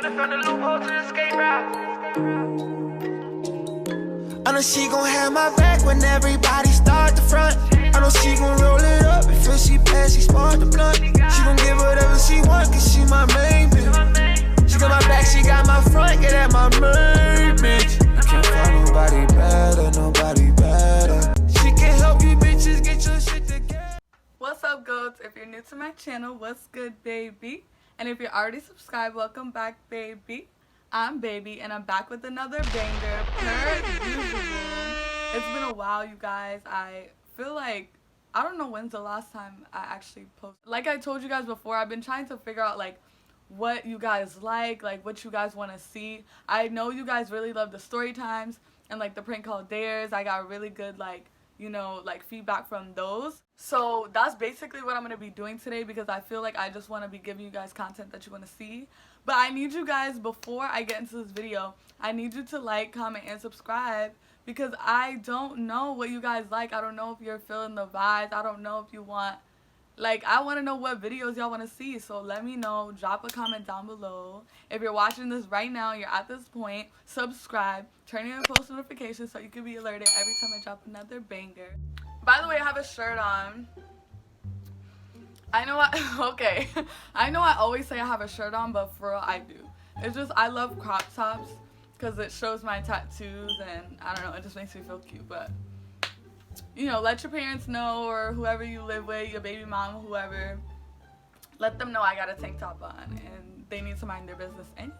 I know she gon' have my back when everybody start to front. I know she gon' roll it up before she pass, she spark the blunt. She gon' give whatever she want, cause she my main bitch. She got my back, she got my front, yeah, that my main bitch. You can't find nobody better, nobody better. She can help you bitches get your shit together. What's up, goats? If you're new to my channel, what's good, baby? And if you're already subscribed, welcome back, baby. I'm Baby, and I'm back with another banger per usual. It's been a while, you guys. I feel like, I don't know when's the last time I actually posted. Like I told you guys before, I've been trying to figure out, like, what you guys like what you guys want to see. I know you guys really love the story times and, like, the prank call dares. I got really good, like, you know, like, feedback from those. So that's basically what I'm going to be doing today, because I feel like I just want to be giving you guys content that you want to see. But I need you guys, before I get into this video, I need you to like, comment, and subscribe, because I don't know what you guys like. I don't know if you're feeling the vibes. I don't know if you want, like, I want to know what videos y'all want to see. So let me know. Drop a comment down below. If you're watching this right now, you're at this point, subscribe, turn on your post notifications so you can be alerted every time I drop another banger. By the way, I have a shirt on. I know okay. I know I always say I have a shirt on, but for real, I do. It's just, I love crop tops because it shows my tattoos, and I don't know, it just makes me feel cute. But, you know, let your parents know, or whoever you live with, your baby mom, whoever, let them know I got a tank top on, and they need to mind their business anyways.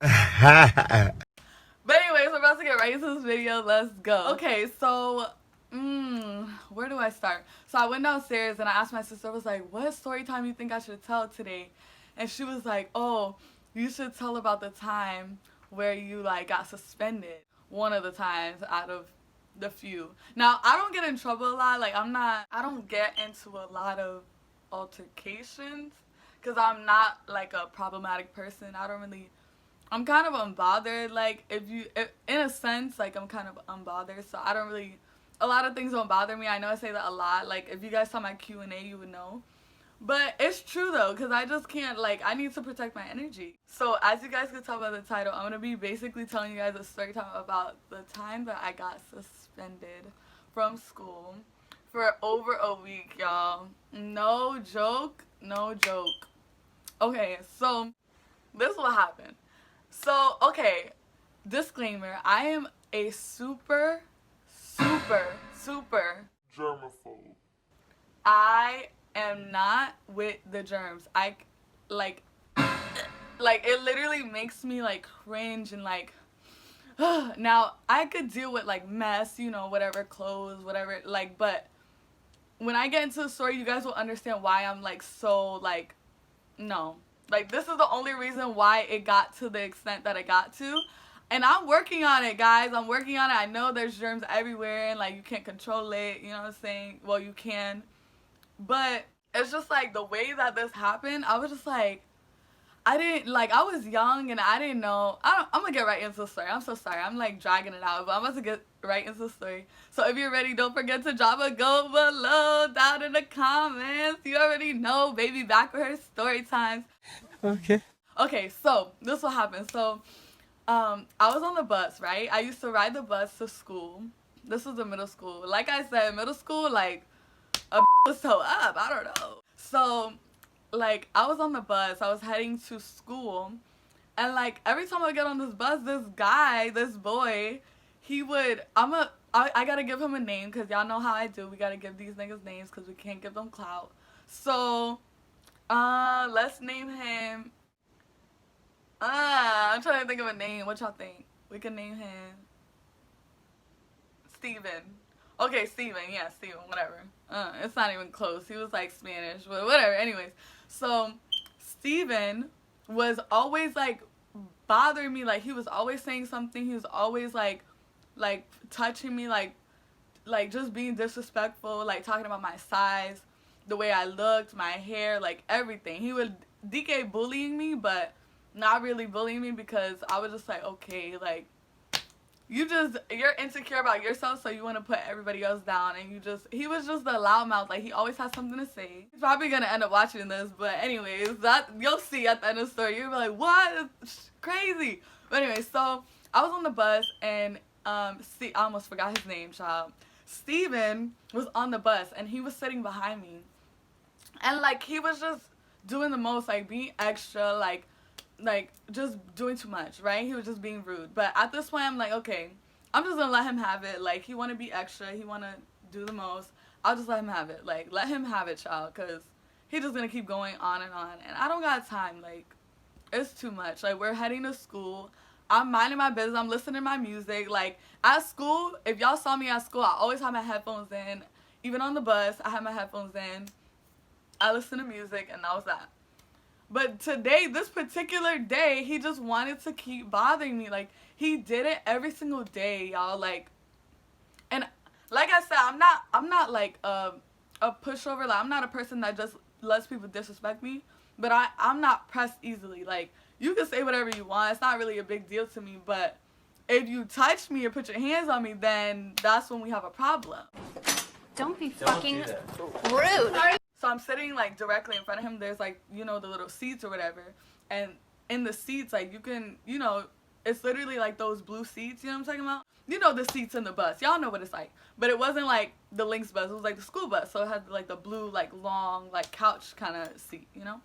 But anyways, we're about to get right into this video. Let's go. Okay, so where do I start? So I went downstairs and I asked my sister, I was like, what story time you think I should tell today? And she was like, oh, you should tell about the time where you, like, got suspended. One of the times out of the few. Now, I don't get in trouble a lot. Like, I don't get into a lot of altercations because I'm not, like, a problematic person. I'm kind of unbothered. Like, in a sense, like, I'm kind of unbothered. So I don't really, a lot of things don't bother me. I know I say that a lot. Like, if you guys saw my Q&A, you would know. But it's true, though, because I just can't, like, I need to protect my energy. So, as you guys can tell by the title, I'm going to be basically telling you guys a story time about the time that I got suspended from school for over a week, y'all. No joke, no joke. Okay, so, this is what happened. So, okay, disclaimer, I am a super germaphobe. I am not with the germs. Like it literally makes me, like, cringe and, like, now I could deal with, like, mess, you know, whatever, clothes, whatever, like, but when I get into the story, you guys will understand why I'm, like, so, like, no. Like, this is the only reason why it got to the extent that it got to. And I'm working on it, guys. I'm working on it. I know there's germs everywhere and, like, you can't control it. You know what I'm saying? Well, you can. But it's just, like, the way that this happened, I was just, like, I was young and I didn't know. I'm going to get right into the story. I'm so sorry. I'm, like, dragging it out. But I'm about to get right into the story. So if you're ready, don't forget to drop a go below down in the comments. You already know, baby, back with her story times. Okay. Okay, so this will happen. So I was on the bus, right? I used to ride the bus to school. This was the middle school. Like I said, middle school, like, a was so up. I don't know. So, like, I was on the bus. I was heading to school. And, like, every time I get on this bus, this boy, he would, I gotta give him a name, because y'all know how I do. We gotta give these niggas names because we can't give them clout. So, let's name him. I'm trying to think of a name. What y'all think? We can name him Steven. Okay, Steven. Yeah, Steven. Whatever. It's not even close. He was, like, Spanish. But whatever. Anyways. So, Steven was always, like, bothering me. Like, he was always saying something. He was always, like touching me. Like, just being disrespectful. Like, talking about my size. The way I looked. My hair. Like, everything. He would DK bullying me, but not really bullying me, because I was just like, okay, like, you're insecure about yourself, so you want to put everybody else down, and he was just the loudmouth. Like, he always has something to say. He's probably gonna end up watching this, but anyways, that you'll see at the end of the story. You'll be like, what? It's crazy. But anyway, so I was on the bus, and see, I almost forgot his name, child. Steven was on the bus, and he was sitting behind me, and like, he was just doing the most, like being extra, like just doing too much, right? He was just being rude. But at this point, I'm like, okay, I'm just gonna let him have it. Like, he want to be extra, he want to do the most, I'll just let him have it. Like, let him have it, child, because he just gonna keep going on, and I don't got time. Like, it's too much. Like, we're heading to school, I'm minding my business, I'm listening to my music. Like, at school, if y'all saw me at school, I always have my headphones in. Even on the bus, I have my headphones in, I listen to music, and that was that. But today, this particular day, he just wanted to keep bothering me. Like, he did it every single day, y'all. Like, and like I said, I'm not like a pushover. Like, I'm not a person that just lets people disrespect me. But I'm not pressed easily. Like, you can say whatever you want. It's not really a big deal to me. But if you touch me or put your hands on me, then that's when we have a problem. Don't be fucking rude. So I'm sitting, like, directly in front of him. There's, like, you know, the little seats or whatever. And in the seats, like, you can, you know, it's literally, like, those blue seats, you know what I'm talking about? You know the seats in the bus. Y'all know what it's like. But it wasn't, like, the Lynx bus. It was, like, the school bus. So it had, like, the blue, like, long, like, couch kind of seat, you know?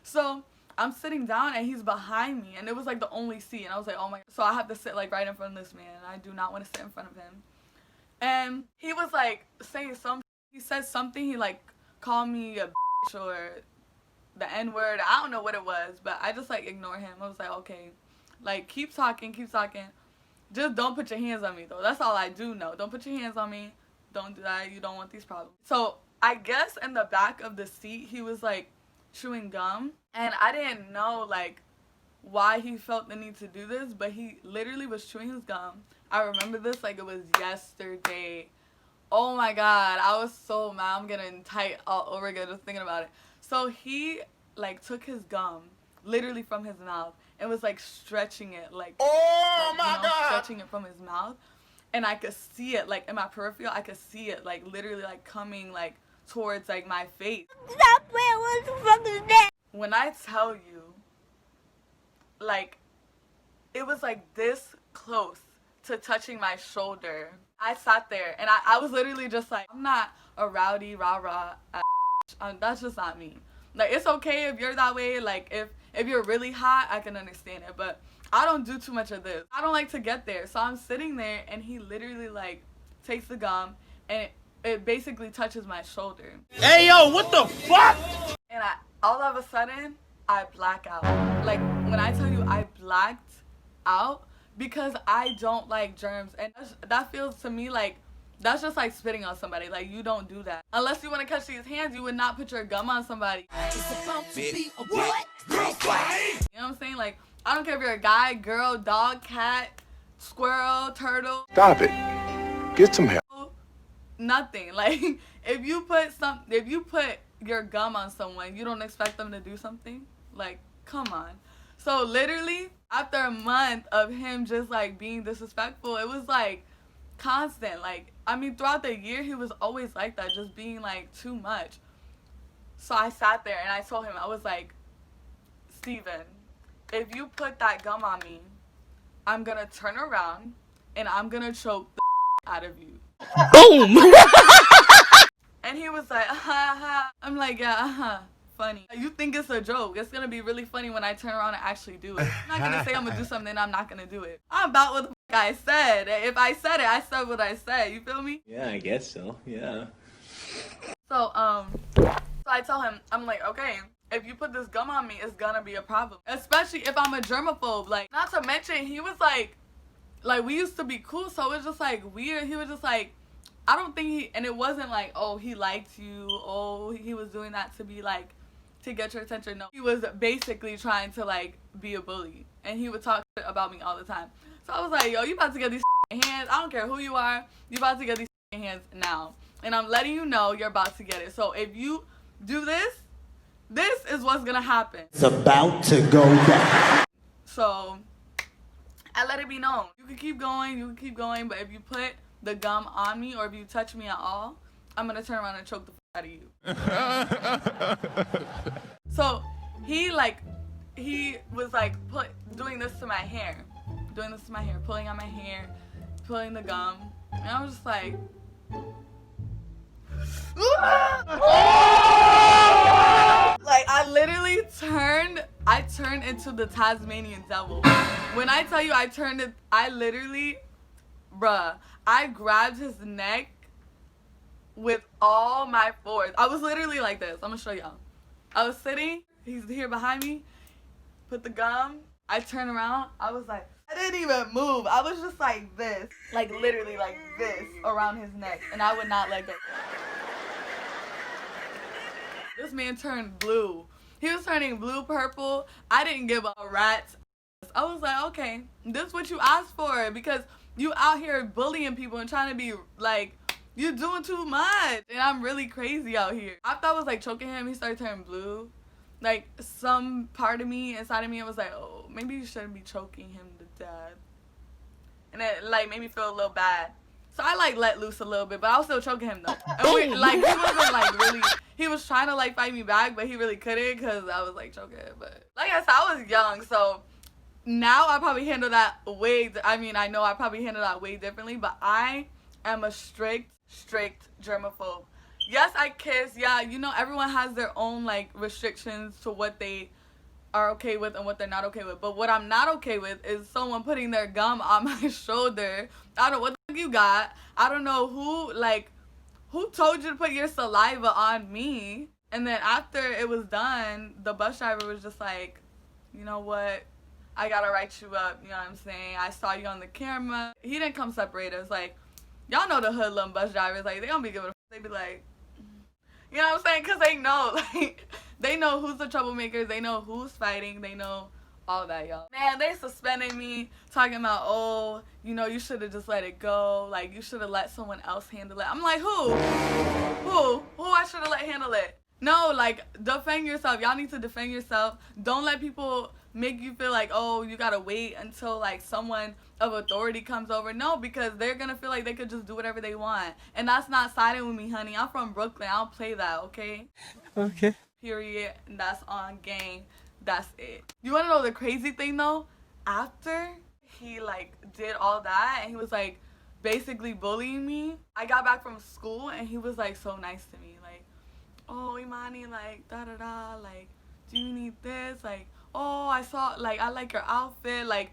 So I'm sitting down, and he's behind me. And it was, like, the only seat. And I was like, oh, my God. So I have to sit, like, right in front of this man. And I do not want to sit in front of him. And he was, like, saying something. He said something. He, like, called me a bitch or the N-word. I don't know what it was, but I just, like, ignore him. I was like, okay, like, keep talking. Just don't put your hands on me, though. That's all I do know. Don't put your hands on me. Don't do that. You don't want these problems. So I guess in the back of the seat, he was, like, chewing gum, and I didn't know, like, why he felt the need to do this, but he literally was chewing his gum. I remember this like it was yesterday. Oh my God, I was so mad. I'm getting tight all over again just thinking about it. So he, like, took his gum literally from his mouth and was, like, stretching it, like, stretching it from his mouth. And I could see it, like, in my peripheral, I could see it, like, literally, like, coming, like, towards, like, my face. Stop playing, what the fuck is that? When I tell you, like, it was, like, this close to touching my shoulder. I sat there, and I was literally just like, I'm not a rowdy, rah-rah, that's just not me. Like, it's okay if you're that way. Like, if you're really hot, I can understand it, but I don't do too much of this. I don't like to get there. So I'm sitting there, and he literally, like, takes the gum, and it basically touches my shoulder. Hey, yo, what the fuck? And all of a sudden, I black out. Like, when I tell you I blacked out, because I don't like germs, and that feels to me like that's just like spitting on somebody. Like, you don't do that unless you want to catch these hands. You would not put your gum on somebody. It's about to be a what? You know what I'm saying? Like, I don't care if you're a guy, girl, dog, cat, squirrel, turtle. Stop it. Get some help. Nothing. Like, if you put your gum on someone, you don't expect them to do something. Like, come on. So literally, after a month of him just, like, being disrespectful, it was, like, constant. Like, I mean, throughout the year, he was always like that, just being, like, too much. So I sat there, and I told him, I was like, Steven, if you put that gum on me, I'm gonna turn around, and I'm gonna choke the out of you. Boom! And he was like, ha. I'm like, yeah, funny. You think it's a joke. It's gonna be really funny when I turn around and actually do it. I'm not gonna say I'm gonna do something and I'm not gonna do it. I'm about what the fuck I said. If I said it, I said what I said. You feel me? Yeah, I guess so. Yeah. So I tell him, I'm like, okay, if you put this gum on me, it's gonna be a problem. Especially if I'm a germaphobe. Like, not to mention, he was like we used to be cool, so it was just like weird. He was just like, I don't think and it wasn't like, oh, he liked you, oh, he was doing that to be like, to get your attention. No, he was basically trying to, like, be a bully, and he would talk shit about me all the time. So I was like, yo, you about to get these hands. I don't care who you are, you about to get these hands now, and I'm letting you know you're about to get it. So if you do this is what's gonna happen. It's about to go down. So I let it be known. You can keep going, but if you put the gum on me or if you touch me at all, I'm gonna turn around and choke the f out of you. So he was like doing this to my hair, pulling on my hair, pulling the gum, and I was just like, like I literally turned into the Tasmanian devil. When I tell you I literally, bruh, I grabbed his neck with all my force. I was literally like this. I'm gonna show y'all. I was sitting, he's here behind me, put the gum, I turn around, I was like, I didn't even move. I was just like this, like literally like this around his neck, and I would not let go. This man turned blue. He was turning blue, purple. I didn't give a rat's. I was like, okay, this is what you asked for, because you out here bullying people and trying to be like, you're doing too much. And I'm really crazy out here. After I was like choking him, he started turning blue. Like some part of me, inside of me, it was like, oh, maybe you shouldn't be choking him to death. And it like made me feel a little bad. So I like let loose a little bit, but I was still choking him though. And like he wasn't like really, he was trying to like fight me back, but he really couldn't because I was like choking him. But like I said, I was young, so now I probably handle that way. I know I probably handle that way differently, but I am a strict germaphobe. Yes, I kiss. Yeah, you know, everyone has their own like restrictions to what they are okay with and what they're not okay with. But what I'm not okay with is someone putting their gum on my shoulder. I don't know what the fuck you got. I don't know who told you to put your saliva on me. And then after it was done, the bus driver was just like, you know what? I gotta write you up. You know what I'm saying? I saw you on the camera. He didn't come separate us. Like, y'all know the hoodlum bus drivers. Like, they don't be giving a f. They be like, you know what I'm saying? Because they know, like, they know who's the troublemakers. They know who's fighting. They know all that, y'all. Man, they suspended me, talking about, oh, you know, you should have just let it go. Like, you should have let someone else handle it. I'm like, who? Who I should have let handle it? No, like, defend yourself. Y'all need to defend yourself. Don't let people make you feel like, oh, you gotta wait until, like, someone of authority comes over. No, because they're gonna feel like they could just do whatever they want. And that's not siding with me, honey. I'm from Brooklyn. I don't play that, okay? Okay. Period. And that's on gang. That's it. You wanna know the crazy thing, though? After he, like, did all that and he was, like, basically bullying me, I got back from school and he was, like, so nice to me. Like, oh, Imani, like, da-da-da, like, do you need this? Like, oh, I like your outfit. Like,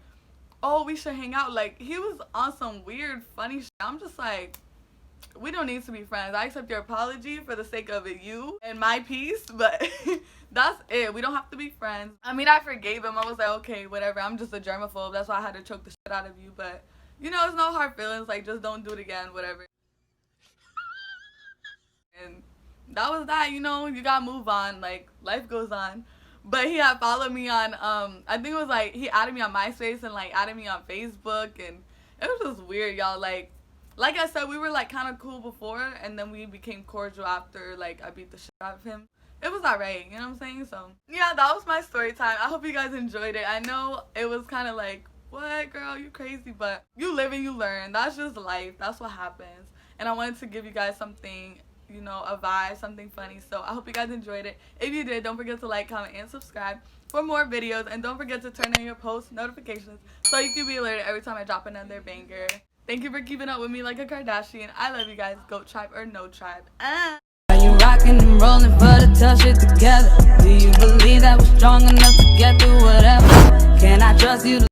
oh, we should hang out. Like, he was on some weird, funny shit. I'm just like, we don't need to be friends. I accept your apology for the sake of you and my peace, but that's it. We don't have to be friends. I mean, I forgave him. I was like, okay, whatever. I'm just a germaphobe. That's why I had to choke the shit out of you. But, you know, it's no hard feelings. Like, just don't do it again, whatever. And that was that, you know. You gotta move on. Like, life goes on. But he had followed me on, I think it was like, he added me on MySpace and like added me on Facebook, and it was just weird, y'all. Like I said, we were like kind of cool before, and then we became cordial after like I beat the shit out of him. It was alright, you know what I'm saying? So yeah, that was my story time. I hope you guys enjoyed it. I know it was kind of like, what, girl, you crazy, but you live and you learn. That's just life. That's what happens. And I wanted to give you guys something, you know, a vibe, something funny. So I hope you guys enjoyed it. If you did, don't forget to like, comment, and subscribe for more videos. And don't forget to turn on your post notifications so you can be alerted every time I drop another banger. Thank you for keeping up with me like a Kardashian. I love you guys. Goat tribe or no tribe. Are you rocking and rolling for the touch it together? Do you believe that we're strong enough to get through whatever? Can I trust you to